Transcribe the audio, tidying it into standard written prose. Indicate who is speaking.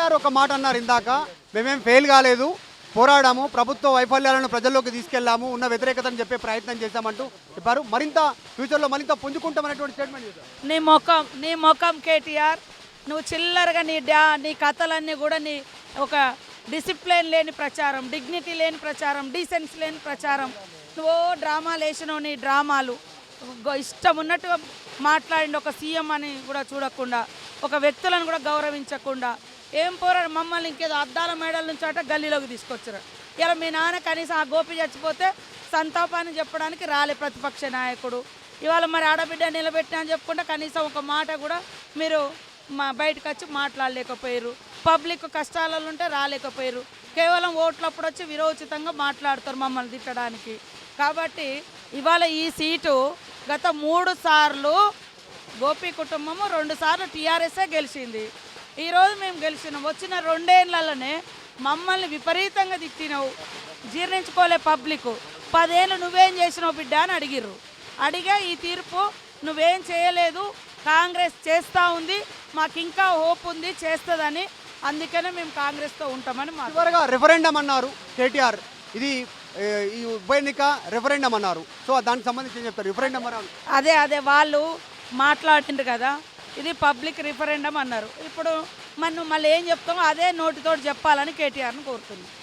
Speaker 1: కేటీఆర్ ఒక మాట అన్నారు ఇందాక, మేమేం ఫెయిల్ కాలేదు, పోరాడాము, ప్రభుత్వ వైఫల్యాలను ప్రజల్లోకి తీసుకెళ్లాము, ఉన్న వ్యతిరేకతను చెప్పే ప్రయత్నం చేశామంటూ చెప్పారు. మరింత ఫ్యూచర్లో మరింత పుంజుకుంటామనేటువంటి స్టేట్మెంట్ చేశారు.
Speaker 2: నీ ముఖం కేటీఆర్, నువ్వు చిల్లరగా నీ కథలన్నీ కూడా నీ ఒక డిసిప్లిన్ లేని ప్రచారం, డిగ్నిటీ లేని ప్రచారం, డీసెన్సీ లేని ప్రచారం, నువ్వు డ్రామాలు వేసినావు. నీ డ్రామాలు ఇష్టం ఉన్నట్టుగా మాట్లాడి ఒక సీఎం అని కూడా చూడకుండా, ఒక వ్యక్తులను కూడా గౌరవించకుండా, ఏం పోరాడు మమ్మల్ని ఇంకేదో అద్దాల మేడల నుంచి అట గల్లీలోకి తీసుకొచ్చారు. ఇలా మీ నాన్న కనీసం ఆ గోపి చచ్చిపోతే సంతాపాన్ని చెప్పడానికి రాలే ప్రతిపక్ష నాయకుడు. ఇవాళ మరి ఆడబిడ్డ నిలబెట్టినా అని చెప్పుకుంటే కనీసం ఒక మాట కూడా మీరు బయటకు వచ్చి మాట్లాడలేకపోయారు. పబ్లిక్ కష్టాలలో ఉంటే రాలేకపోయారు. కేవలం ఓట్లప్పుడు వచ్చి విరోచితంగా మాట్లాడతారు మమ్మల్ని తిట్టడానికి. కాబట్టి ఇవాళ ఈ సీటు గత 3 సార్లు గోపి కుటుంబము 2 సార్లు టీఆర్ఎస్ఏ గెలిచింది. ఈరోజు మేము గెలిచినాం. వచ్చిన 2 ఏళ్లలోనే మమ్మల్ని విపరీతంగా తిట్టినావు, జీర్ణించుకోలే పబ్లిక్. 10 ఏళ్ళు నువ్వేం చేసినావు బిడ్డ అని అడిగిర్రు. అడిగా ఈ తీర్పు నువ్వేం చేయలేదు, కాంగ్రెస్ చేస్తూ ఉంది, మాకు ఇంకా హోప్ ఉంది చేస్తుందని, అందుకనే మేము కాంగ్రెస్తో ఉంటామని
Speaker 1: చివరగా రెఫరెండం అన్నారు కేటీఆర్. ఇది ఈ ఉప ఎన్నిక రెఫరెండం అన్నారు. సో దానికి సంబంధించి ఏం చెప్తారు? రెఫరెండం అన్నారు.
Speaker 2: అదే వాళ్ళు మాట్లాడిండ్రు కదా, ఇది పబ్లిక్ రిఫరెండం అన్నారు. ఇప్పుడు మనం మళ్ళీ ఏం చెప్తామో అదే నోటితోటి చెప్పాలని కేటీఆర్ని కోరుతున్నాం.